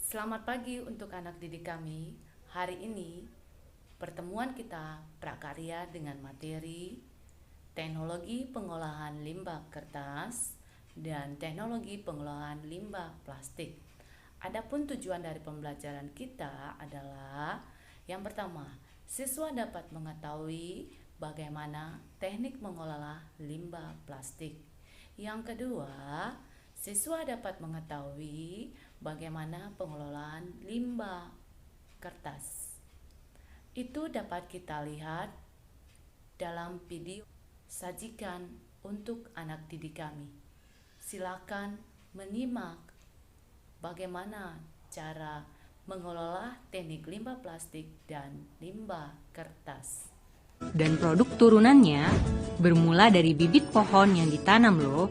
Selamat pagi untuk anak didik kami. Hari ini pertemuan kita prakarya dengan materi teknologi pengolahan limbah kertas dan teknologi pengolahan limbah plastik. Adapun tujuan dari pembelajaran kita adalah yang pertama, siswa dapat mengetahui bagaimana teknik mengolah limbah plastik. Yang kedua, siswa dapat mengetahui bagaimana pengelolaan limbah kertas. Itu dapat kita lihat dalam video sajikan untuk anak didik kami. Silakan menyimak bagaimana cara mengelola teknik limbah plastik dan limbah kertas. Dan produk turunannya bermula dari bibit pohon yang ditanam loh,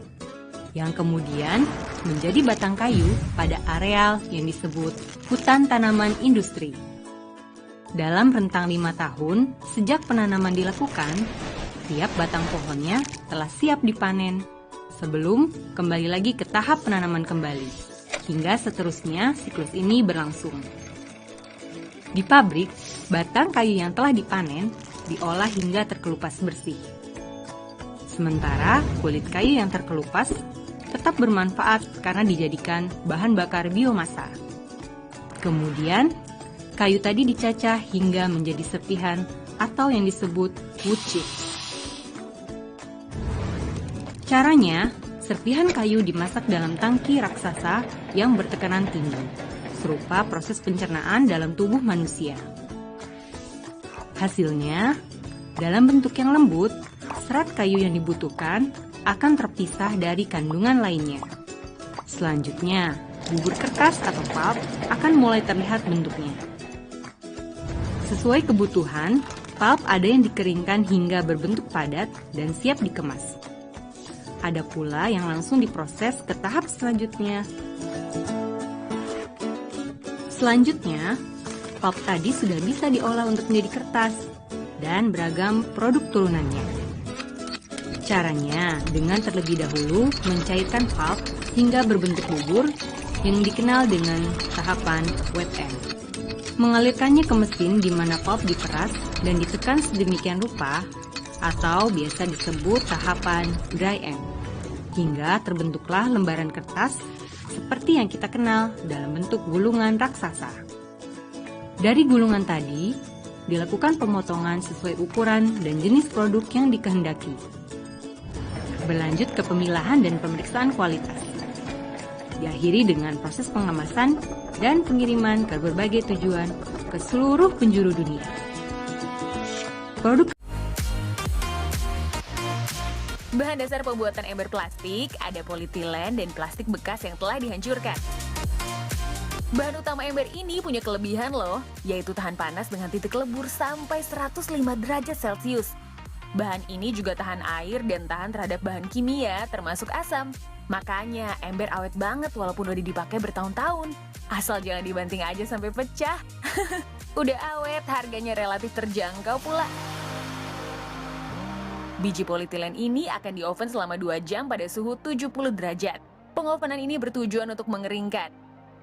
yang kemudian menjadi batang kayu pada areal yang disebut hutan tanaman industri. Dalam rentang 5 tahun sejak penanaman dilakukan, tiap batang pohonnya telah siap dipanen sebelum kembali lagi ke tahap penanaman kembali, hingga seterusnya siklus ini berlangsung. Di pabrik, batang kayu yang telah dipanen diolah hingga terkelupas bersih. Sementara kulit kayu yang terkelupas tetap bermanfaat karena dijadikan bahan bakar biomasa. Kemudian, kayu tadi dicacah hingga menjadi serpihan atau yang disebut wood chips. Caranya, serpihan kayu dimasak dalam tangki raksasa yang bertekanan tinggi, serupa proses pencernaan dalam tubuh manusia. Hasilnya, dalam bentuk yang lembut, serat kayu yang dibutuhkan akan terpisah dari kandungan lainnya. Selanjutnya, bubur kertas atau pulp akan mulai terlihat bentuknya. Sesuai kebutuhan, pulp ada yang dikeringkan hingga berbentuk padat dan siap dikemas. Ada pula yang langsung diproses ke tahap selanjutnya. Selanjutnya, pulp tadi sudah bisa diolah untuk menjadi kertas dan beragam produk turunannya. Caranya dengan terlebih dahulu mencairkan pulp hingga berbentuk bubur yang dikenal dengan tahapan wet end. Mengalirkannya ke mesin di mana pulp diperas dan ditekan sedemikian rupa atau biasa disebut tahapan dry end, hingga terbentuklah lembaran kertas seperti yang kita kenal dalam bentuk gulungan raksasa. Dari gulungan tadi, dilakukan pemotongan sesuai ukuran dan jenis produk yang dikehendaki. Berlanjut ke pemilahan dan pemeriksaan kualitas. Diakhiri dengan proses pengemasan dan pengiriman ke berbagai tujuan ke seluruh penjuru dunia. Produk Bahan dasar pembuatan ember plastik ada polietilen dan plastik bekas yang telah dihancurkan. Bahan utama ember ini punya kelebihan loh, yaitu tahan panas dengan titik lebur sampai 105 derajat Celcius. Bahan ini juga tahan air dan tahan terhadap bahan kimia termasuk asam. Makanya ember awet banget walaupun udah dipakai bertahun-tahun. Asal jangan dibanting aja sampai pecah. Udah awet, harganya relatif terjangkau pula. Biji polietilen ini akan di-oven selama 2 jam pada suhu 70 derajat. Pengovenan ini bertujuan untuk mengeringkan.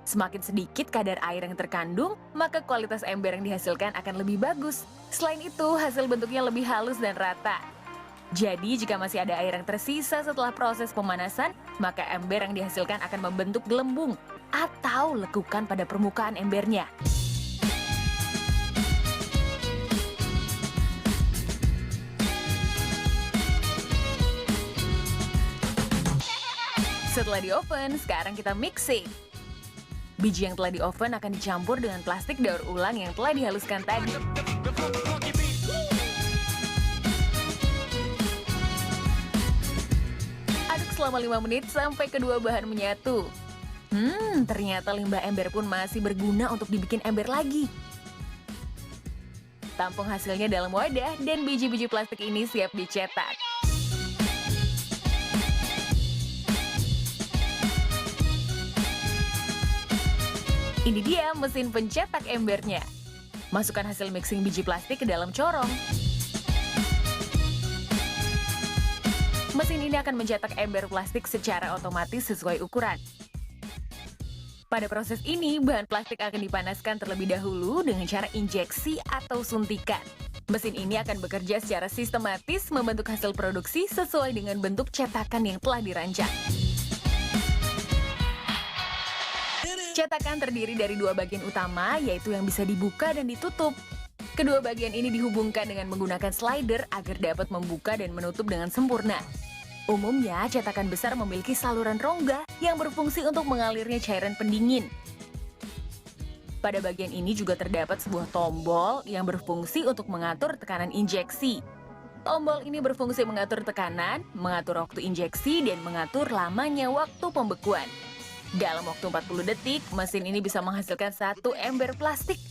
Semakin sedikit kadar air yang terkandung, maka kualitas ember yang dihasilkan akan lebih bagus. Selain itu, hasil bentuknya lebih halus dan rata. Jadi, jika masih ada air yang tersisa setelah proses pemanasan, maka ember yang dihasilkan akan membentuk gelembung atau lekukan pada permukaan embernya. Setelah di-oven, sekarang kita mixing. Biji yang telah di-oven akan dicampur dengan plastik daur ulang yang telah dihaluskan tadi. Aduk selama 5 menit sampai kedua bahan menyatu. Ternyata limbah ember pun masih berguna untuk dibikin ember lagi. Tampung hasilnya dalam wadah dan biji-biji plastik ini siap dicetak. Ini dia mesin pencetak embernya. Masukkan hasil mixing biji plastik ke dalam corong. Mesin ini akan mencetak ember plastik secara otomatis sesuai ukuran. Pada proses ini, bahan plastik akan dipanaskan terlebih dahulu dengan cara injeksi atau suntikan. Mesin ini akan bekerja secara sistematis membentuk hasil produksi sesuai dengan bentuk cetakan yang telah dirancang. Cetakan terdiri dari dua bagian utama, yaitu yang bisa dibuka dan ditutup. Kedua bagian ini dihubungkan dengan menggunakan slider agar dapat membuka dan menutup dengan sempurna. Umumnya, cetakan besar memiliki saluran rongga yang berfungsi untuk mengalirnya cairan pendingin. Pada bagian ini juga terdapat sebuah tombol yang berfungsi untuk mengatur tekanan injeksi. Tombol ini berfungsi mengatur tekanan, mengatur waktu injeksi, dan mengatur lamanya waktu pembekuan. Dalam waktu 40 detik, mesin ini bisa menghasilkan 1 ember plastik.